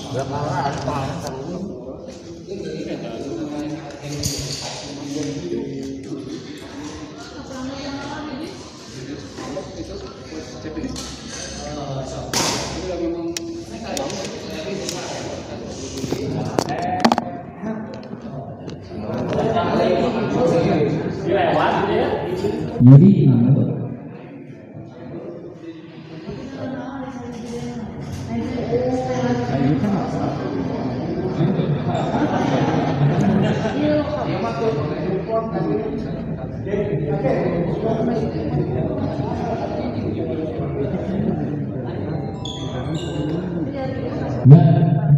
Jadi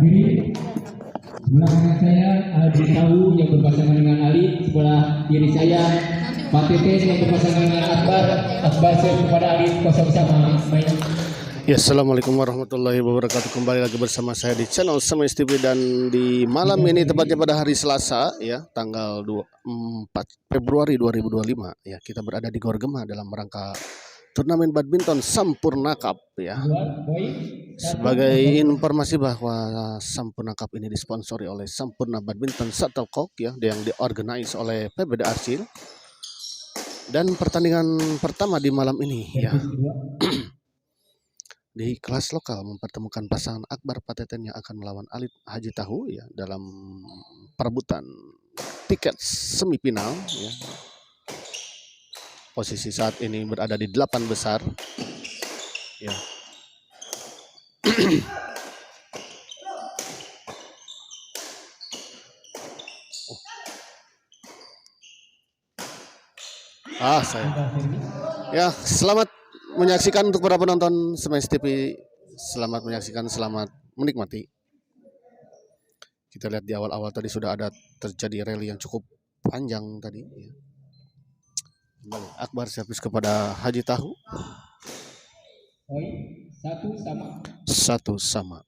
diri belakang saya Haji Tahu yang berpasangan dengan Ali, sebelah kiri saya Pak Tete yang berpasangan dengan Akbar. Akbar saya kepada Ali kosong sama main. Ya, assalamualaikum warahmatullahi wabarakatuh. Kembali lagi bersama saya di channel Semis TV, dan di malam ini tepatnya pada hari Selasa ya, tanggal 4 Februari 2025 ya, kita berada di Gor Gema dalam rangka turnamen badminton Sampurna Cup ya. Sebagai informasi bahwa Sampurna Cup ini disponsori oleh Sampurna Badminton Shuttlecock ya, yang diorganize oleh PBD Arsil. Dan pertandingan pertama di malam ini ya di kelas lokal mempertemukan pasangan Akbar Pateten yang akan melawan Alit Haji Tahu ya, dalam perebutan tiket semifinal ya. Posisi saat ini berada di 8 besar ya. Saya ya, selamat menyaksikan untuk para penonton Semis TV. Selamat menyaksikan, selamat menikmati. Kita lihat di awal-awal tadi sudah ada terjadi rally yang cukup panjang tadi ya. Akbar servis kepada Haji Tahu. Satu sama.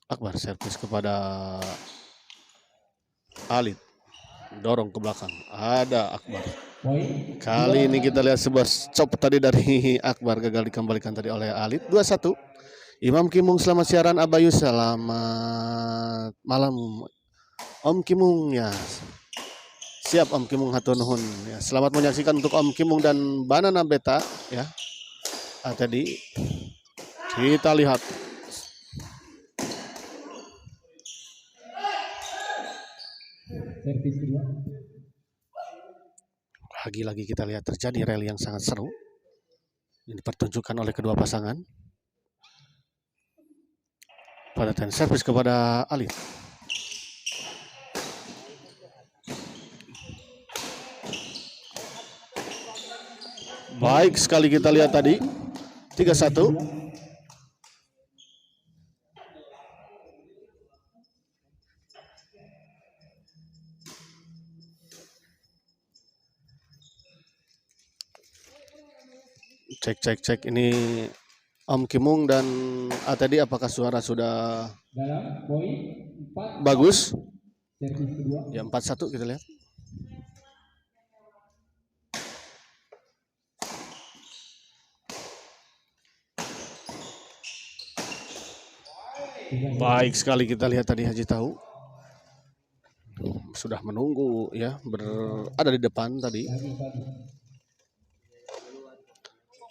Akbar servis kepada Alit. Dorong ke belakang. Ada Akbar. Kali ini kita lihat sebuah chop tadi dari Akbar, gagal dikembalikan tadi oleh Alit. 2-1. Imam Kimung selamat siaran. Abayu selamat malam Om Kimung ya. Siap Om Kimung, hatur nuhun ya. Selamat menyaksikan untuk Om Kimung dan Banana Beta ya. Tadi kita lihat lagi-lagi kita lihat terjadi rally yang sangat seru yang dipertunjukkan oleh kedua pasangan. Pada servis kepada Ali. Baik sekali kita lihat tadi 3-1. Cek ini Om Kimung dan tadi apakah suara sudah bagus? Ya, 4-1 kita lihat. Baik sekali kita lihat tadi Haji Tahu sudah menunggu ya, berada di depan tadi.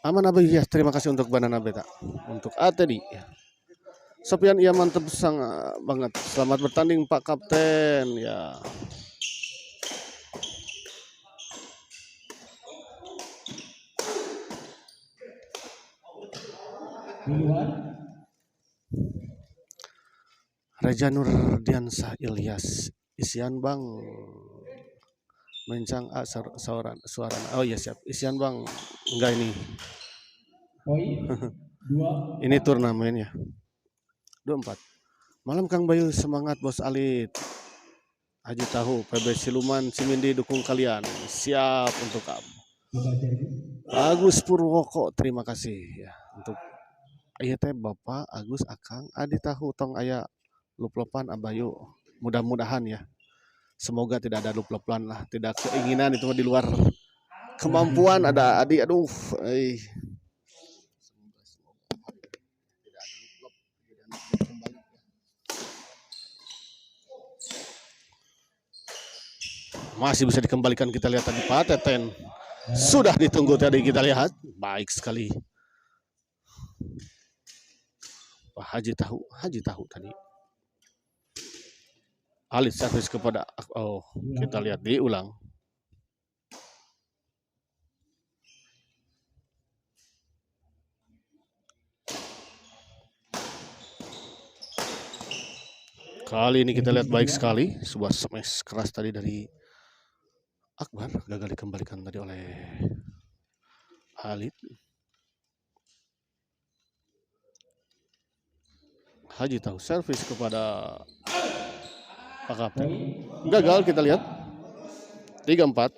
Aman Abi ya, terima kasih untuk Banana Beta. Untuk tadi ya. Sopian ya, mantap sangat banget. Selamat bertanding Pak Kapten ya. Reja Nurdiansah Ilyas Isian Bang mencang suara. Oh iya siap. Isian Bang, enggak ini. Ini turnamen ya. 24. Malam Kang Bayu, semangat Bos Alit. Haji Tahu, PB Siluman Cimindi dukung kalian. Siap untuk kamu. Agus Purwoko, terima kasih ya untuk ayah teh Bapak Agus Akang Adi Tahu tong aya luplopan Abayu. Mudah-mudahan ya. Semoga tidak ada lup-lupan lah, tidak keinginan itu di luar kemampuan ada Adi. Aduh, Masih bisa dikembalikan, kita lihat tadi Pak Teten. Sudah ditunggu tadi, kita lihat. Baik sekali. Pak Haji tahu tadi. Alit servis kepada, oh kita lihat diulang. Kali ini kita lihat baik sekali, sebuah smash keras tadi dari Akbar, gagal dikembalikan tadi oleh Halid. Haji tahu servis kepada Pak Kapten. Gagal, kita lihat 3-4.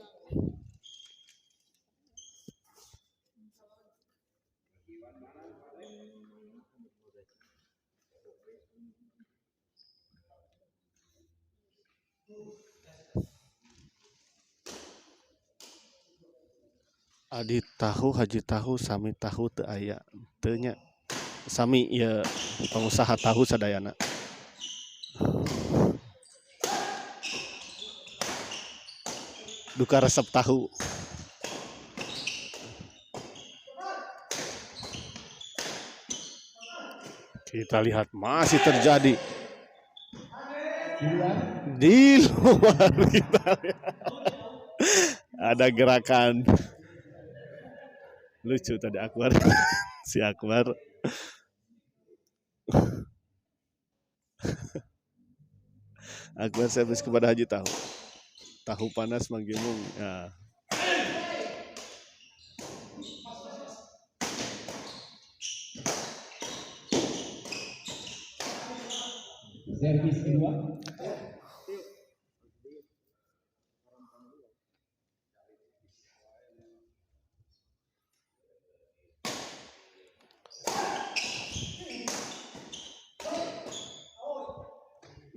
Adi tahu, Haji tahu, Sami tahu teu aya. Teu nya. Sami ya pengusaha tahu sadayana. Duka resep tahu. Kita lihat masih terjadi. Di luar kita lihat. Ada gerakan. Lucu tadi Akbar. Si Akbar. Akbar servis kepada Haji tahu. Tahu panas manggimung. Ya. Servis kedua.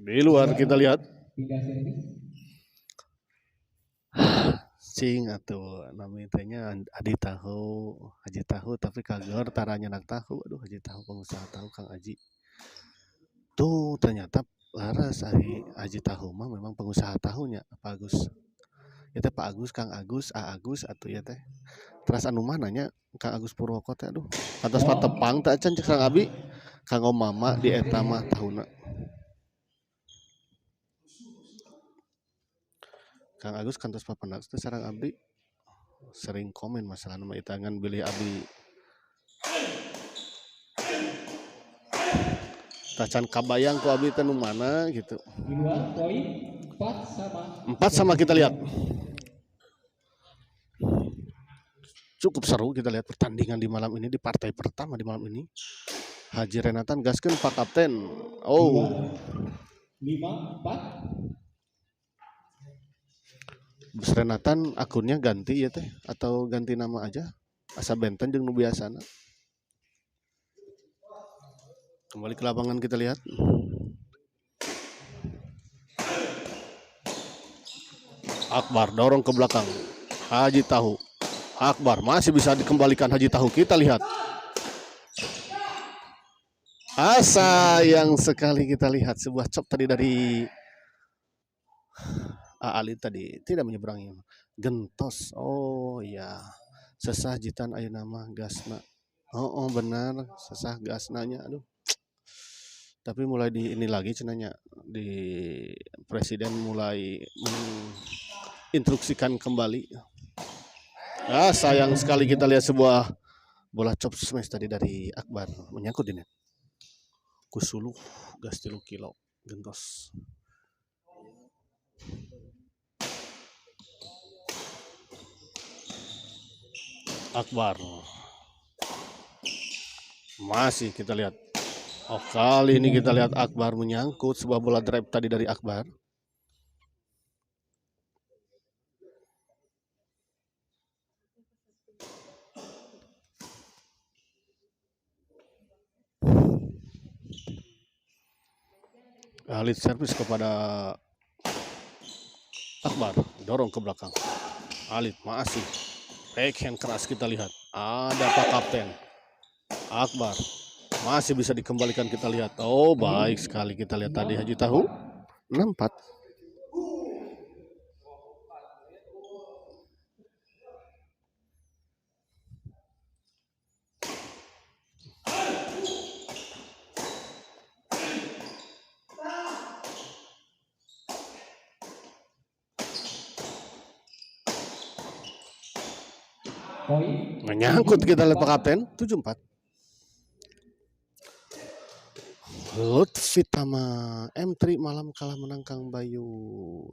Di luar kita lihat. Tiga servis. Cing atau namanya Adi tahu, Haji tahu, tapi kagor taranya nak tahu. Aduh, Haji tahu, pengusaha tahu, Kang Haji. Tuh ternyata laras Haji tahu mah memang pengusaha tahunya Pak Agus. Ya teh Pak Agus, Kang Agus, A Agus atau ya teh. Terus anu mah nanya Kang Agus Purwoko teh, aduh. Atas patepang teh can cek Kang Abi. Kang Mama di eta mah tahuna. Kang Agus kantos papanak teh sareng abdi sering komen masalah nama itangan bilih abdi tacan kabayang ku abdi teh nu mana gitu. Di luar poin 4 sama kita lihat. Cukup seru kita lihat pertandingan di malam ini, di partai pertama di malam ini. Haji Renatan gaskeun Pak Kapten. Oh. 5-4. Bus Renatan akunnya ganti ya teh atau ganti nama aja asa benten jeung nu biasana. Kembali ke lapangan kita lihat. Akbar dorong ke belakang. Haji tahu. Akbar masih bisa dikembalikan Haji tahu. Kita lihat. Sayang sekali kita lihat sebuah chop tadi dari Ali tadi tidak menyeberangi. Gentos. Oh iya. Sesah jitan aya nama gasna. Oh benar, sesah gasnanya. Aduh. Tapi mulai di ini lagi cenanya di presiden mulai menginstruksikan kembali. Sayang sekali kita lihat sebuah bola chop smash tadi dari Akbar menyangkut di net. Kusulu gas 3 kilo gentos. Akbar masih kita lihat. Oh kali ini kita lihat Akbar menyangkut sebuah bola drive tadi dari Akbar. Halid servis kepada Akbar, dorong ke belakang. Halid masih backhand keras kita lihat. Ada Pak Kapten. Akbar masih bisa dikembalikan kita lihat. Oh baik sekali kita lihat tadi Haji tahu 6-4. Poin Menyangkut kita lihat Pak Kapten 74. Lutfi Tama M3 malam kalah menang Kang Bayu.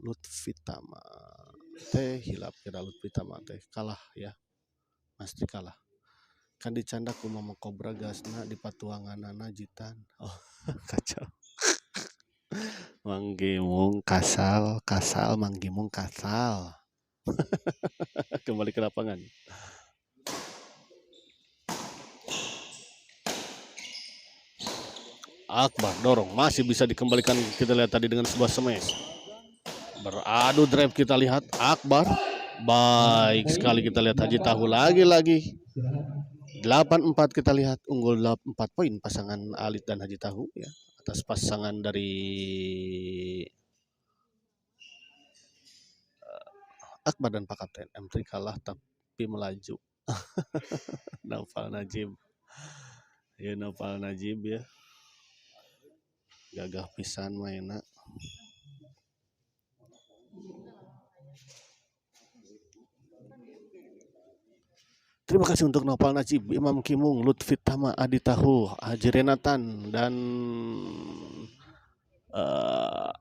Lutfi Tama teh hilap kira Lutfi Tama teh kalah ya. Pasti kalah. Kan dicanda ku mama kobra gasna di patuanganana jitan. Oh, kacau. Manggimung kasal Manggimung kasal. Kembali ke lapangan. Akbar dorong masih bisa dikembalikan, kita lihat tadi dengan sebuah smash. Beradu drive kita lihat Akbar. Baik sekali kita lihat Haji Tahu lagi-lagi. 8-4 kita lihat unggul 4 poin pasangan Alit dan Haji Tahu ya atas pasangan dari Akbar dan Pak Kapten. M3 kalah tapi melaju. Naufal Najib. Ya Naufal Najib ya. Gagah pisan mainna. Terima kasih untuk Nopal Najib, Imam Kimung, Lutfi Tama, Adi Tahu, Haji Renatan, dan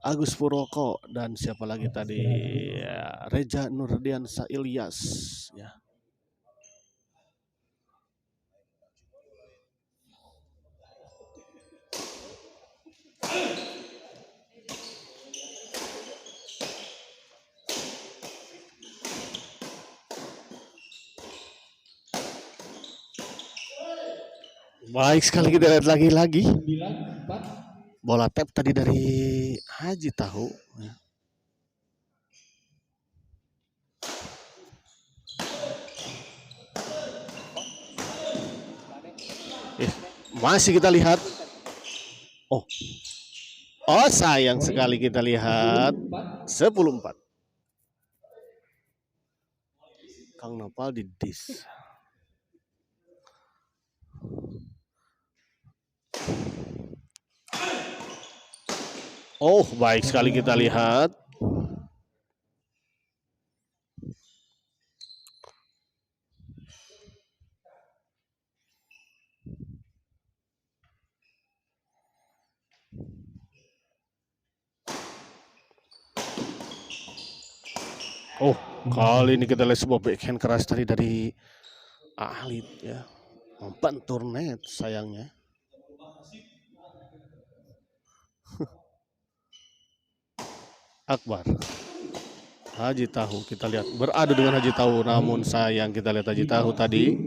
Agus Purwoko, dan siapa lagi tadi ya, Reja Nurdian Ilyas ya. Baik sekali kita lihat lagi-lagi. 9-4. Bola tap tadi dari Haji Tahu. Ya. Masih kita lihat. Oh sayang sekali kita lihat. 10-4. Kang Nopal di dis. Oh, baik sekali kita lihat. Oh, kali ini kita lihat sebuah backhand keras tadi dari Alit ya. Membentur net sayangnya. Akbar. Haji Tahu kita lihat beradu dengan Haji Tahu, namun sayang kita lihat Haji Tahu tadi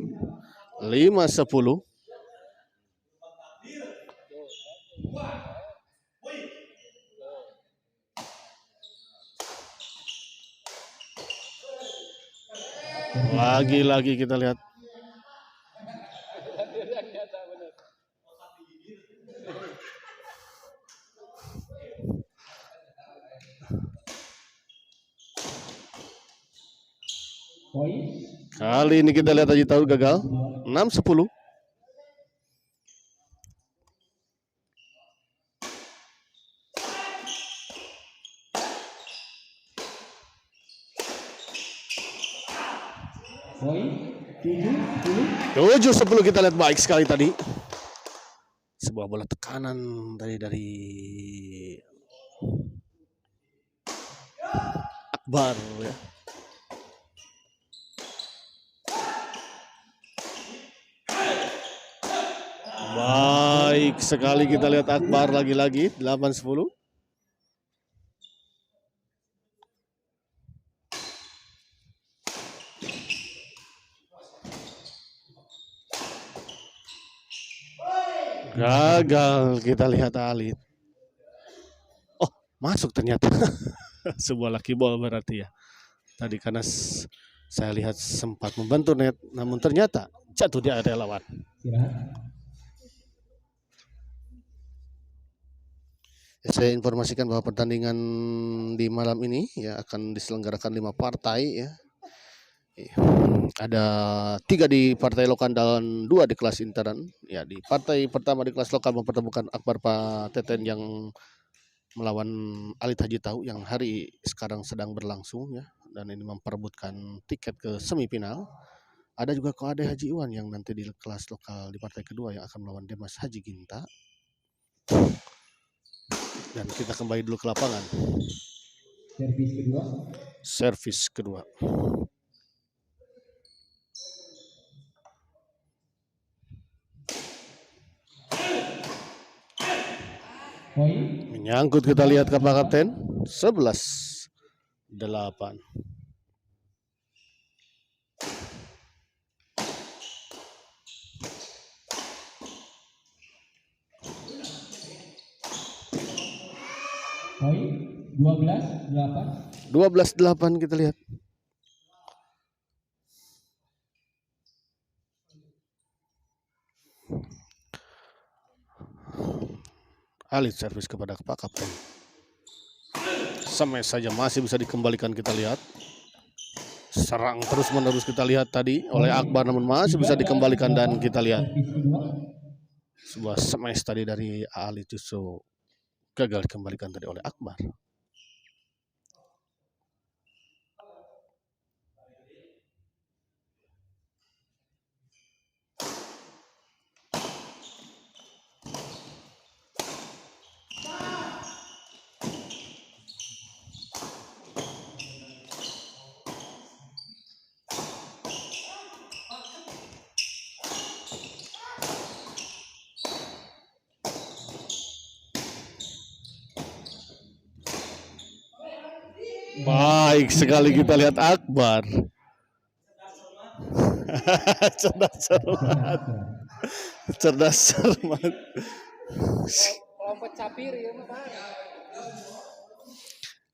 5-10. Lagi-lagi kita lihat. Kali ini kita lihat Haji Tahu gagal 6-10. Poin 7-10. 7-10 kita lihat baik sekali tadi. Sebuah bola tekanan tadi dari Akbar ya. Baik sekali kita lihat Akbar lagi-lagi 8-10. Gagal kita lihat Alit. Oh, masuk ternyata. Sebuah lucky ball berarti ya. Tadi karena saya lihat sempat membantu net, namun ternyata jatuh di area lawan. Ya, saya informasikan bahwa pertandingan di malam ini ya akan diselenggarakan 5 partai ya. Ada 3 di partai lokal dan 2 di kelas intern. Ya, di partai pertama di kelas lokal mempertemukan Akbar Pak Teten yang melawan Alit Haji Tahu yang hari sekarang sedang berlangsung ya, dan ini memperebutkan tiket ke semifinal. Ada juga Koade Haji Iwan yang nanti di kelas lokal di partai kedua yang akan melawan Demas Haji Ginta. Dan kita kembali dulu ke lapangan. Servis kedua. Menyangkut, kita lihat kapal kapten 11-8. Poin 12-8. 12-8 kita lihat. Alih servis kepada Pak Kapten. Sampai saja masih bisa dikembalikan, kita lihat. Serang terus menerus kita lihat tadi oleh Akbar, namun masih bisa dikembalikan dan kita lihat. Sebuah smash tadi dari Ali justru gagal dikembalikan tadi oleh Akbar. Baik sekali kita lihat Akbar. Cerdas cermat. Cerdas cermat.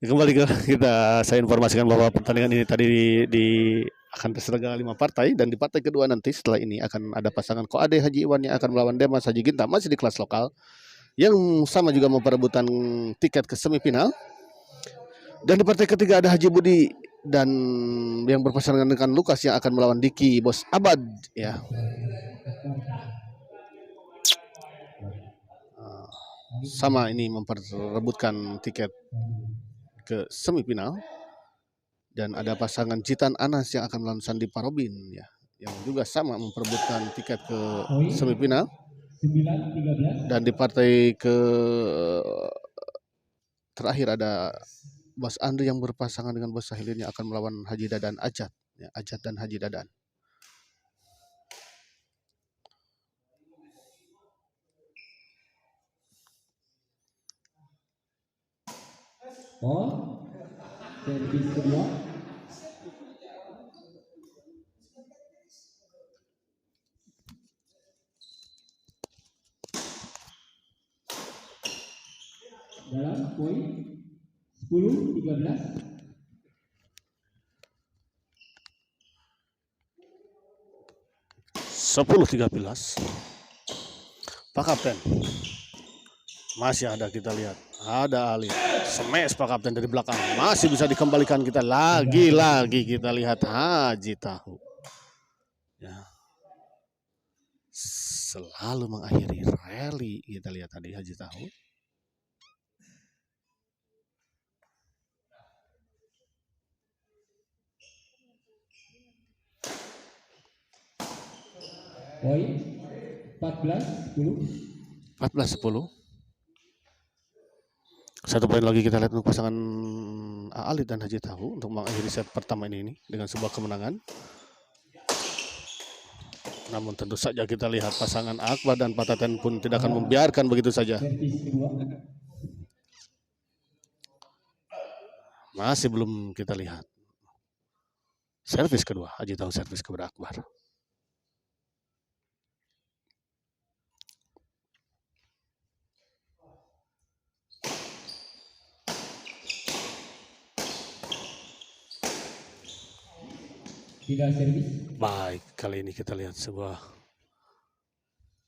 Kembali saya informasikan bahwa pertandingan ini tadi akan terselenggara 5 partai, dan di partai kedua nanti setelah ini akan ada pasangan Koade Haji Iwan yang akan melawan Demas Haji Ginta, masih di kelas lokal, yang sama juga memperebutkan tiket ke semifinal. Dan di partai ketiga ada Haji Budi dan yang berpasangan dengan Lukas yang akan melawan Diki Bos Abad ya. Sama ini memperebutkan tiket ke semifinal. Dan ada pasangan Jitan Anas yang akan melawan Sandi Parobin ya, yang juga sama memperebutkan tiket ke semifinal. 9-13. Dan di partai ke terakhir ada Bos Andri yang berpasangan dengan Bos Sahilin yang akan melawan Haji Dadan Ajat ya, Ajat dan Haji Dadan. Servis kedua. Dalam poin 10-13. 10-13. Pak Kapten masih ada, kita lihat ada Ali smash Pak Kapten dari belakang, masih bisa dikembalikan, kita lagi kita lihat Haji Tahu ya, selalu mengakhiri rally, kita lihat tadi Haji Tahu. Poin 14-10. 14-10. Satu poin lagi kita lihat untuk pasangan Ali dan Haji Tahu untuk mengakhiri set pertama ini dengan sebuah kemenangan. Namun tentu saja kita lihat pasangan Akbar dan Pataten pun tidak akan membiarkan begitu saja. Masih belum kita lihat. Servis kedua, Haji Tahu servis kepada Akbar. Tidak servis. Baik, kali ini kita lihat sebuah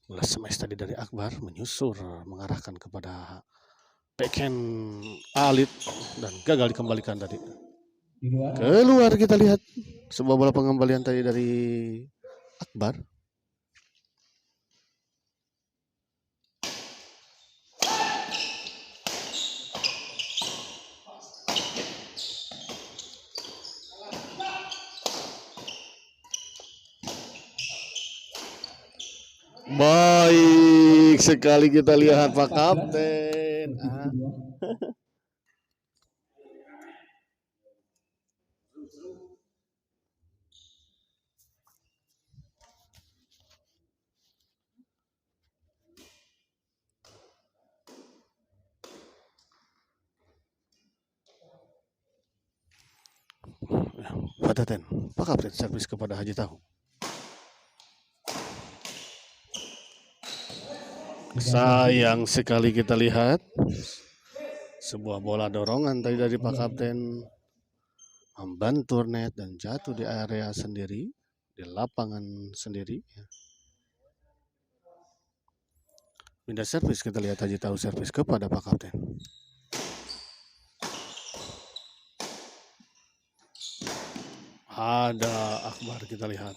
bola smash tadi dari Akbar menyusur mengarahkan kepada backhand Alit dan gagal dikembalikan tadi. Keluar, kita lihat sebuah bola pengembalian tadi dari Akbar. Baik sekali kita lihat Pak Kapten. Pak Teten, Pak Kapten servis kepada Haji Tahu. Sayang sekali kita lihat sebuah bola dorongan tadi dari Pak Kapten membantu net dan jatuh di area sendiri, di lapangan sendiri. Pindah servis kita lihat Haji Tahu servis kepada Pak Kapten. Ada Akbar kita lihat.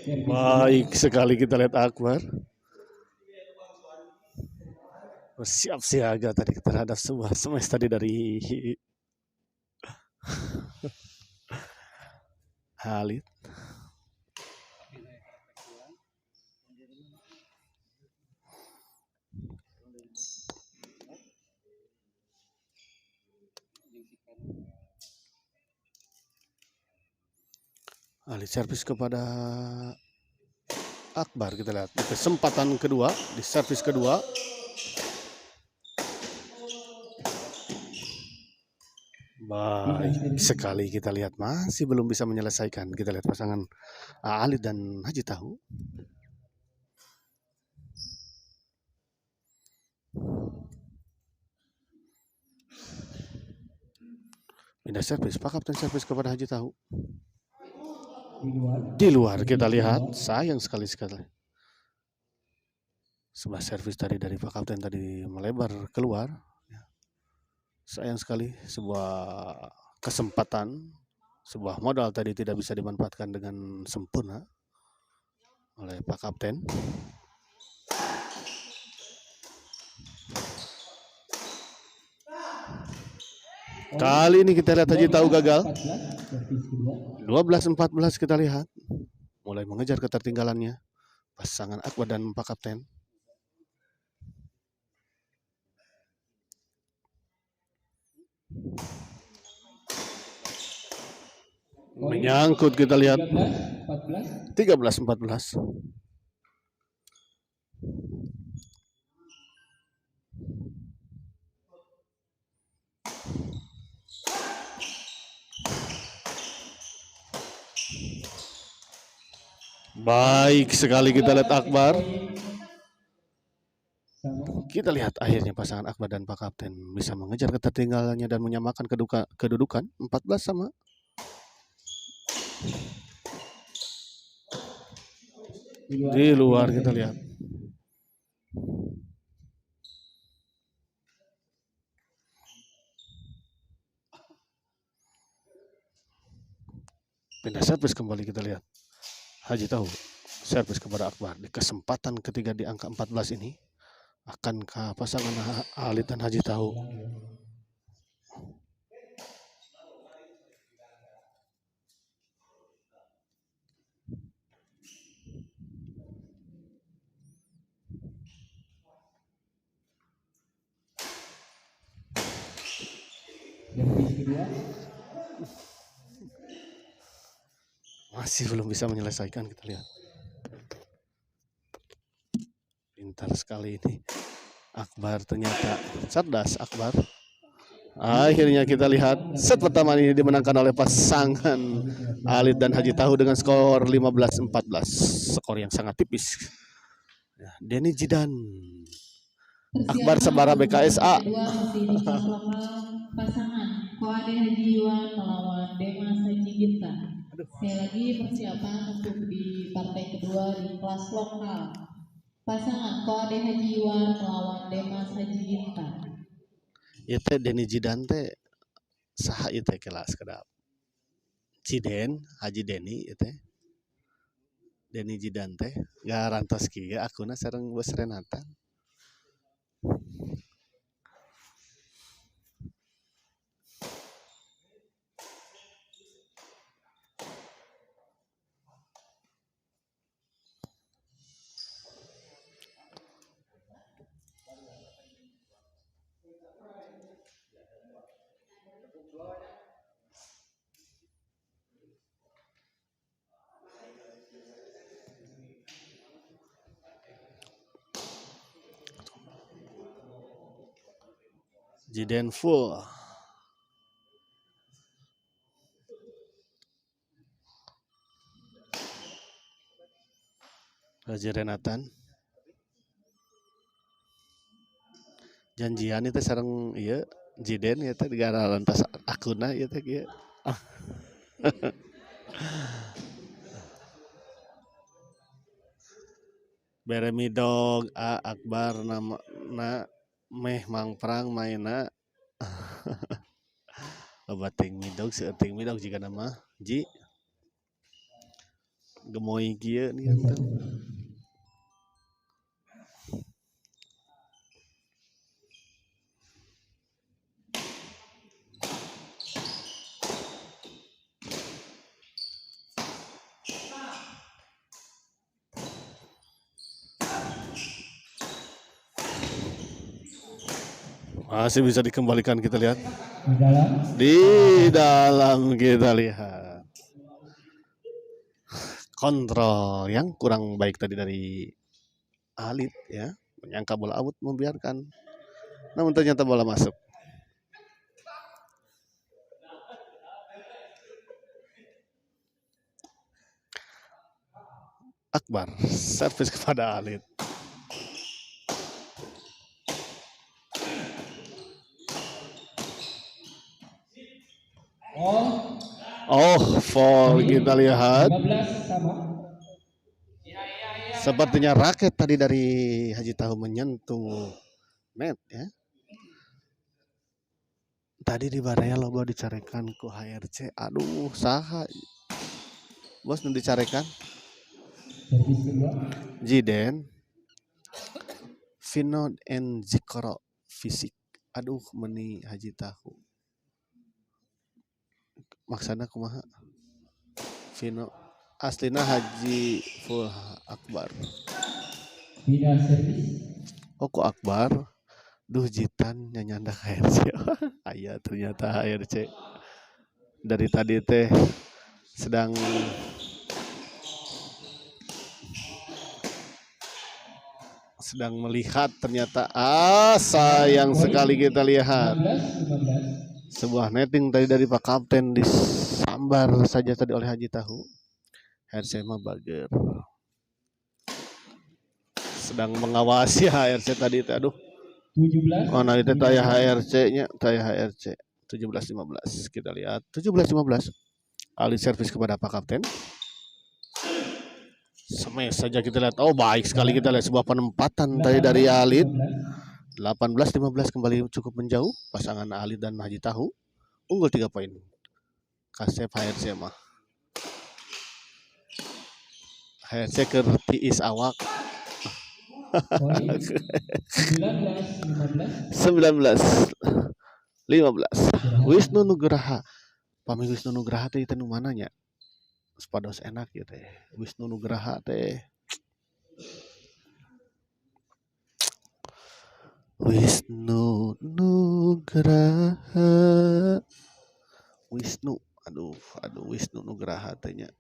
Baik sekali kita lihat Akbar. Siap siaga tadi terhadap sebuah smash tadi dari Halid. Halid servis kepada Akbar kita lihat di kesempatan kedua, di servis kedua. Baik sekali kita lihat masih belum bisa menyelesaikan. Kita lihat pasangan Halid dan Haji Tahu. Pindah servis, Pak Kapten servis kepada Haji Tahu. Di luar kita lihat, sayang sekali. Sebuah servis tadi dari Pak Kapten tadi melebar keluar. Sayang sekali sebuah kesempatan, sebuah modal tadi tidak bisa dimanfaatkan dengan sempurna oleh Pak Kapten. Kali ini kita lihat Haji Tahu gagal. 12-14 kita lihat. Mulai mengejar ketertinggalannya pasangan Akbar dan Pak Kapten. Menyangkut kita lihat 13-14. Baik sekali kita lihat Akbar. Kita lihat akhirnya pasangan Akbar dan Pak Kapten bisa mengejar ketertinggalannya dan menyamakan kedudukan 14 sama. Di luar kita lihat. Pindah servis kembali kita lihat. Haji Tahu servis kepada Akbar di kesempatan ketiga di angka 14 ini. Akankah pasangan Halid dan Haji Tahu masih belum bisa menyelesaikan? Kita lihat. Pintar sekali ini Akbar, ternyata cerdas Akbar. Akhirnya kita lihat set pertama ini dimenangkan oleh pasangan Halid dan Haji Tahu dengan skor 15-14. Skor yang sangat tipis. Denny Jidan, Akbar Sabara BKSA. Pasangan Koade Haji Iwan melawan Demas Haji Ginta. Sekali lagi persiapan untuk di partai kedua di kelas lokal. Pasangan Koade Haji Iwan melawan Demas Haji Ginta. Itu Denny Jidan teh saha itu kelas kedap. Ciden Haji Denny itu. Denny Jidan teh garantos kieu akuna sareng Bos Renata. Jiden full. Haji Renatan. Janjian itu sareng ieu Jiden ya teh digara lantas akuna ieu teh kieu. Beremidog A Akbar nama na meh mang perang maina. Obating midog seuting midog jika nama Ji gemoy kieu nih enten. Masih bisa dikembalikan kita lihat. Di dalam. Di dalam kita lihat. Kontrol yang kurang baik tadi dari Alit ya. Menyangka bola out membiarkan. Namun ternyata bola masuk. Akbar servis kepada Alit. Oh, foul kita lihat. 15 sama. Sepertinya raket tadi dari Haji Tahu menyentuh net ya. Tadi di baraya loba dicarekan ku HRC. Aduh, saha. Bos nu dicarekan? Servis kedua. Jiden. Vino and Zikro fisik. Aduh, meni Haji Tahu. Maksana kumaha? Vino aslina Haji full Akbar. Bina servis. Oh kok Akbar? Duh Jitan nyanyanda HRC. Aya ternyata HRC. Dari tadi teh sedang melihat ternyata sayang sekali kita lihat. 15. Sebuah netting tadi dari Pak Kapten disambar saja tadi oleh Haji Tahu. HRC mah bager. Sedang mengawasi HRC tadi teh. Aduh. 17. Oh nah itu taya HRC-nya, taya HRC 17-15. Kita lihat 17-15. Alit servis kepada Pak Kapten. Smash saja kita lihat. Oh baik sekali kita lihat sebuah penempatan tadi dari Alit. 18-15 kembali cukup menjauh pasangan Alit dan Haji Tahu. Unggul 3 poin. Kasep HRC mah. HRC ke tiis awak. 19-15. Wisnu Nugraha. Pami Wisnu Nugraha teh itu mana nya? Sepados enak ya teh. Wisnu Nugraha teh. Wisnu Nugraha. Wisnu. Aduh Wisnu Nugraha teh nya.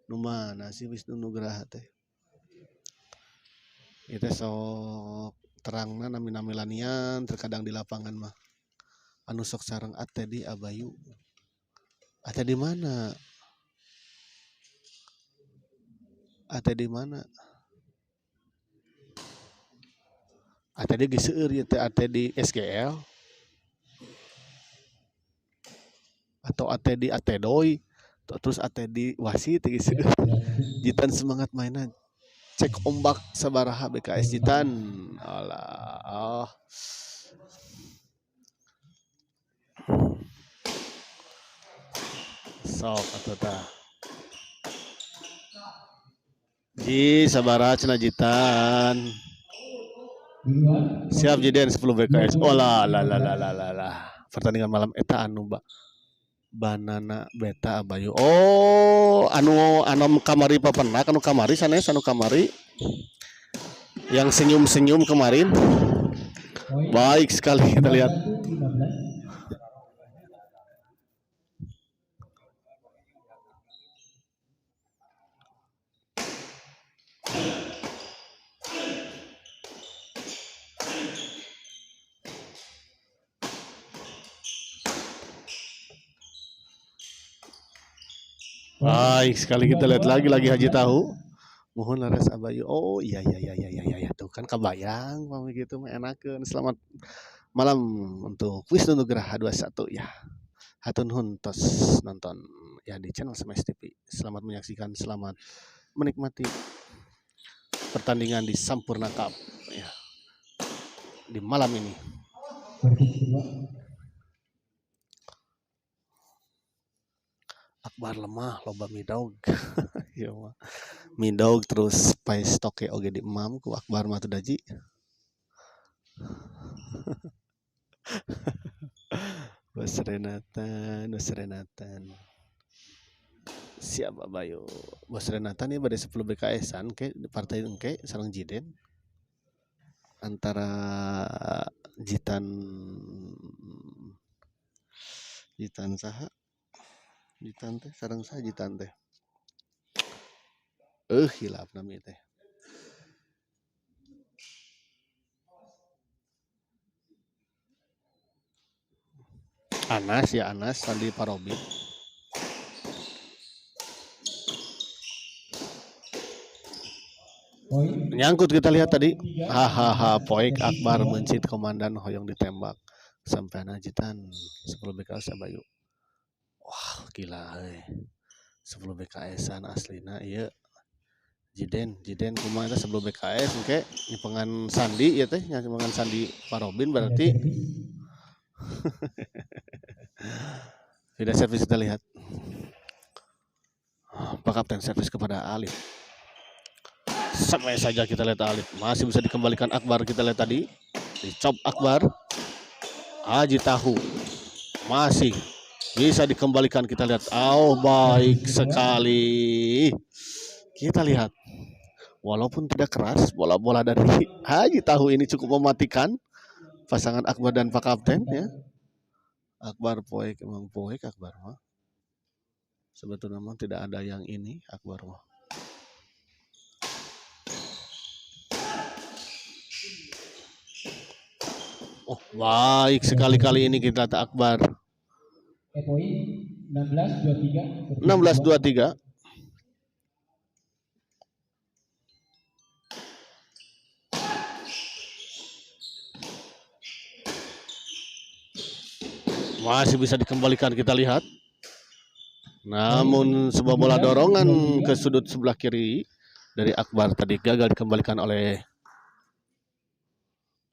Nu mana sih Wisnu Nugraha teh? Itu sok terangna nami-nami lanian terkadang di lapangan mah. Anu sok sareng ate di Abayu. Ate di mana? Ate di mana? Ate di geseur ya teh ate di SGL. Atau ate di Atedoy. Terus ate di wasit gitu. Jitan semangat mainan. Cek ombak sabaraha BKS Jitan. Alah. Sok atuh tah. Ji sabaraha cenah Jitan. Siap Jiden 10 BKS. Oh lah. Pertandingan malam eta anu Banana Beta Abayu. Oh, anu kamari papenak anu kamari sanes anu kamari. Yang senyum-senyum kemarin. Baik sekali kita lihat. Baik sekali kita lihat lagi Haji Tahu. Mohon laras abayu. Oh iya tuh kan kebayang pamit gitu mah enakeun. Selamat malam untuk Wisnu Nugraha 21 ya. Hatur nuhun tos nonton ya di channel Smash TV. Selamat menyaksikan, selamat menikmati pertandingan di Sampurna Cup ya di malam ini. Akbar lemah loba midog. Ya mah. Midog terus Pais Toke oge di emam ku Akbar mah teu daji. Bos Renatan. Siapa bayu? Bos Renatan ini pada 10 BKS-an ke partai engke sareng Jiden. Antara Jitan saha? Jitan teh sareng saha Jitan teh? Hilap nami teh. Anas Sandi Parobi. Nyangkut kita lihat tadi. Hahaha, poik Akbar mencit komandan hoyong ditembak sampai Najitan 10 BKS Abayu. Wah, gila euy. 10 BKS-an aslina ieu. Jiden kumaha 10 BKS engke nyepengan Sandi ya teh, nyepengan Sandi Parobin berarti. Tidak servis kita lihat. Pak Kapten servis kepada Alif. Sampai saja kita lihat Alif. Masih bisa dikembalikan Akbar kita lihat tadi. Dicop Akbar. Haji Tahu. Masih bisa dikembalikan kita lihat. Oh baik sekali. Kita lihat. Walaupun tidak keras, bola-bola dari Haji Tahu ini cukup mematikan pasangan Akbar dan Pak Kapten ya. Akbar poek emang poek Akbar mah. Sebetulnya memang tidak ada yang ini Akbar mah. Oh baik sekali kali ini kita tak Akbar. Poin 16-23. 16-23. Masih bisa dikembalikan kita lihat. Namun sebuah bola dorongan ke sudut sebelah kiri dari Akbar tadi gagal dikembalikan oleh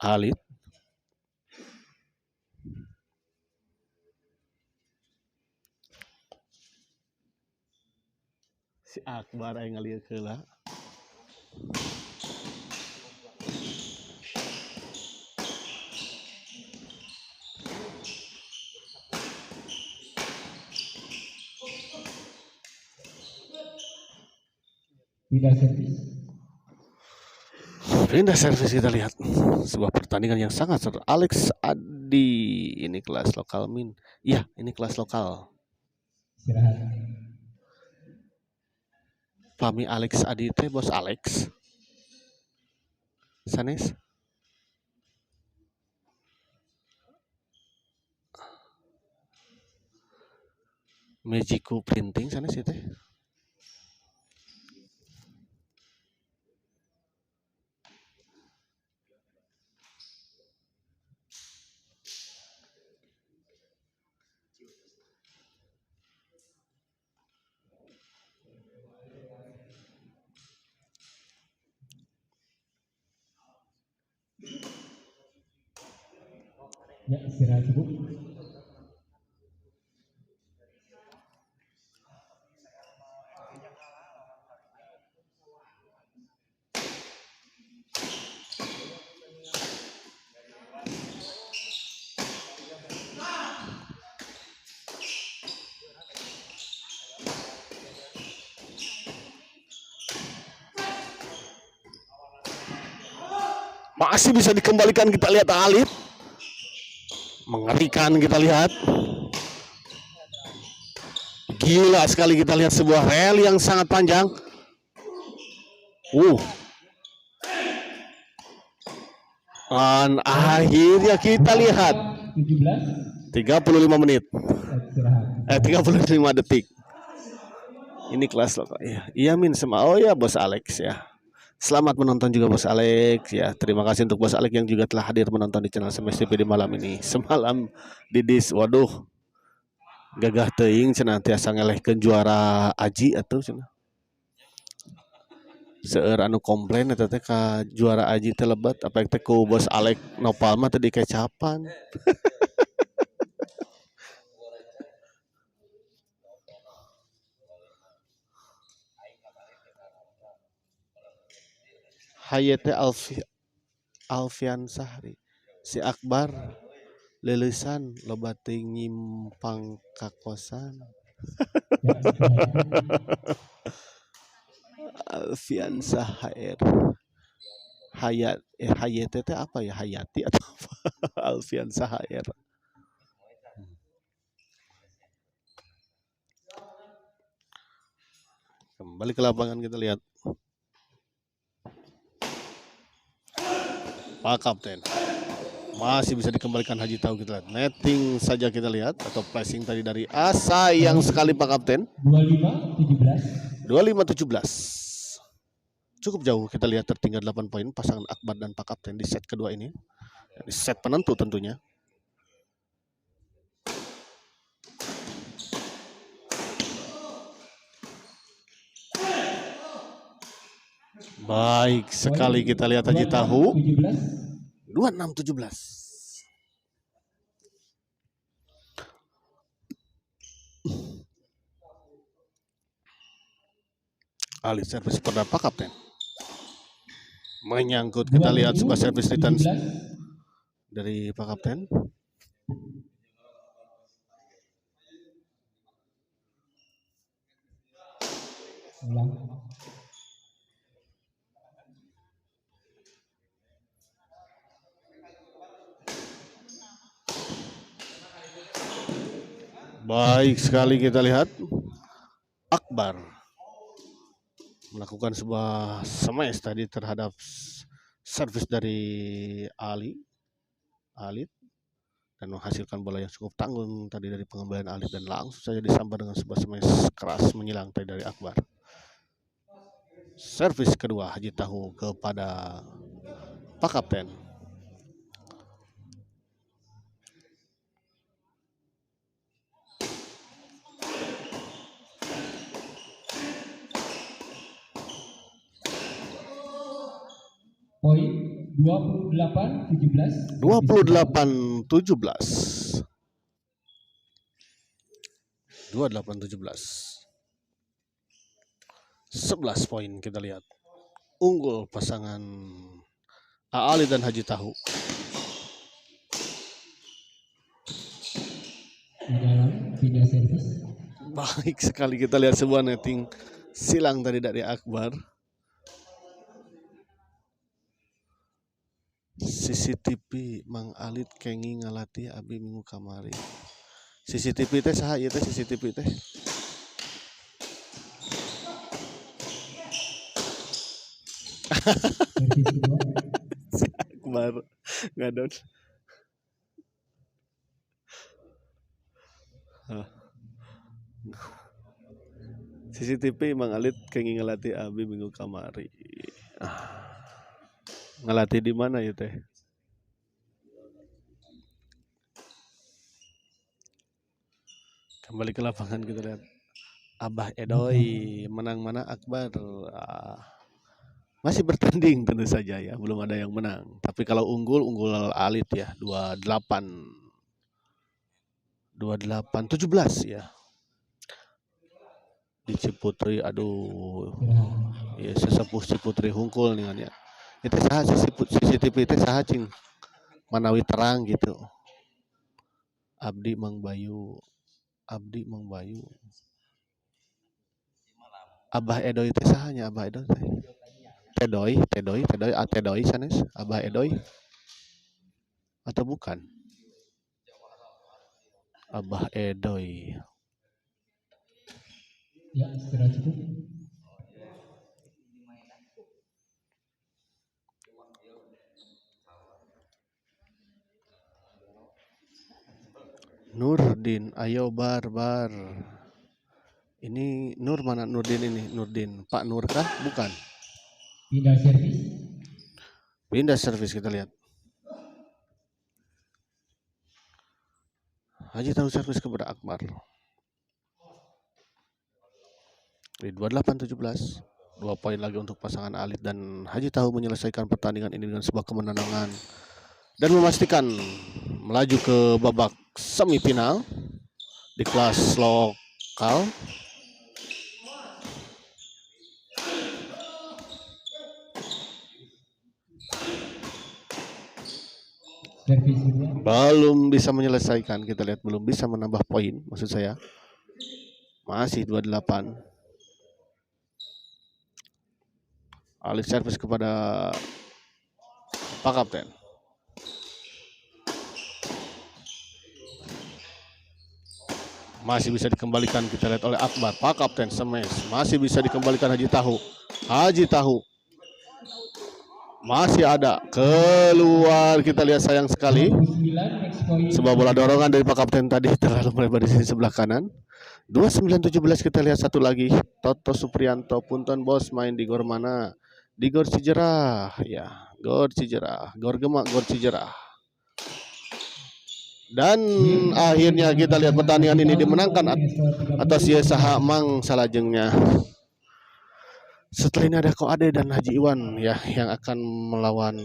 Halid. Si Akbar yang ngeliat heula. Pindah servis kita lihat sebuah pertandingan yang sangat seru. Alex Adi ini kelas lokal min. Iya, ini kelas lokal. Pami Alex Adi teh bos Alex. Sanes. Magico Printing sanes ya teh. Ya, istirahat dulu. Masih bisa dikembalikan kita lihat Alif. Mengerikan kita lihat. Gila sekali kita lihat sebuah rel yang sangat panjang. Dan akhirnya kita lihat 35 menit. 35 detik. Ini kelas lokal. Iya, iya Min sama. Oh ya Bos Alex ya. Selamat menonton juga Bos Alex ya. Terima kasih untuk Bos Alex yang juga telah hadir menonton di channel Semes TV di malam ini. Semalam Didis, waduh, gagah teuing cenah tiasa ngelehkeun juara Aji atuh cenah. Seueur anu komplain eta teh ka juara Aji teh lebat apa teh ku Bos Alex nopal mah teh dikecapan. Hayete Alfian Sahri. Si Akbar leulesan loba teuing nyimpang ka kosan. Ya, istirahat. Alfian Sahair. Hayat teh apa ya, Hayati atau apa? Alfian Sahair. Kembali ke lapangan kita lihat Pak Kapten masih bisa dikembalikan Haji Tahu, kita lihat netting saja kita lihat atau flashing tadi dari sayang sekali Pak Kapten 25-17. 25-17 cukup jauh, kita lihat tertinggal 8 poin pasangan Akbar dan Pak Kapten di set kedua ini, di set penentu tentunya. Baik sekali kita lihat Haji Tahu 26-17. Alih servis pada Pak Kapten. Menyangkut, kita lihat sebuah servis return dari Pak Kapten. Ulang. Baik sekali kita lihat Akbar melakukan sebuah smash tadi terhadap servis dari Alit dan menghasilkan bola yang cukup tanggung tadi dari pengembalian Alit dan langsung saja disambar dengan sebuah smash keras menyilang tadi dari Akbar. Servis kedua Haji Tahu kepada Pak Kapten. Poin 28-17. 28-17. 11 poin kita lihat. Unggul pasangan Ali dan Haji Tahu. Di dalam pindah servis. Baik sekali kita lihat sebuah netting silang tadi dari Akbar. CCTV Mang Alit kengi ngalatih abi minggu kamari. CCTV teh saha ieu teh CCTV teh? Servis kedua. Akbar ngadon. CCTV Mang Alit kengi ngalatih abi minggu kamari. Ngelatih di mana ya teh? Kembali ke lapangan kita lihat Abah Edoy menang mana Akbar. Masih bertanding tentu saja ya, belum ada yang menang. Tapi kalau unggul Alit ya 28-17 ya. Di Ciputri, aduh, ya sesepuh Ciputri hungkul nih ya. Itu saha CCTV itu saha cing manawi terang gitu. Abdi Mang Bayu. Abah Edoy teh sahanya Abah Edoy teh? Tedoy sanes Abah Edoy atau bukan? Abah Edoy. Ya, istirahat cukup. Nurdin, ayo bar. Ini Nur mana? Nurdin ini. Nurdin. Pak Nur kah? Bukan. Pindah servis. Pindah servis kita lihat. Haji Tahu servis kepada Akbar. Di 28-17. 2 poin lagi untuk pasangan Alit dan Haji Tahu menyelesaikan pertandingan ini dengan sebuah kemenangan dan memastikan melaju ke babak semifinal di kelas lokal. Servis kedua. Belum bisa menyelesaikan, kita lihat belum bisa menambah poin, maksud saya. Masih 28. Alih servis kepada Pak Kapten. Masih bisa dikembalikan, kita lihat oleh Akbar. Pak Kapten smash. Masih bisa dikembalikan Haji Tahu. Haji Tahu. Masih ada. Keluar, kita lihat sayang sekali. 29 next point. Sebuah bola dorongan dari Pak Kapten tadi terlalu melebar di sini sebelah kanan. 29-17 kita lihat satu lagi. Toto Suprianto, punten bos, main di gor mana? Di Gor Cijerah. Ya, Gor Cijerah. Gor Gemak, Gor Cijerah. Dan akhirnya kita lihat pertandingan ini dimenangkan atas Yesaha Mang Salajengnya. Setelah ini ada Ko Ade dan Haji Iwan ya yang akan melawan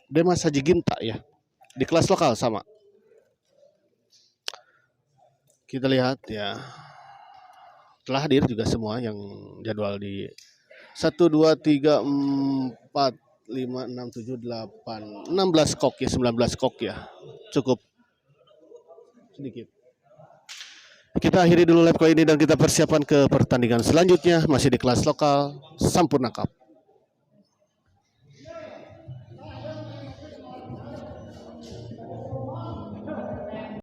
Demas Haji Ginta ya di kelas lokal sama. Kita lihat ya. Telah hadir juga semua yang jadwal di 1 2 3 4 5 6 7 8 16 kok ya, 19 kok ya. Cukup sedikit. Kita akhiri dulu live kali ini dan kita persiapan ke pertandingan selanjutnya masih di kelas lokal Sampurna Cup.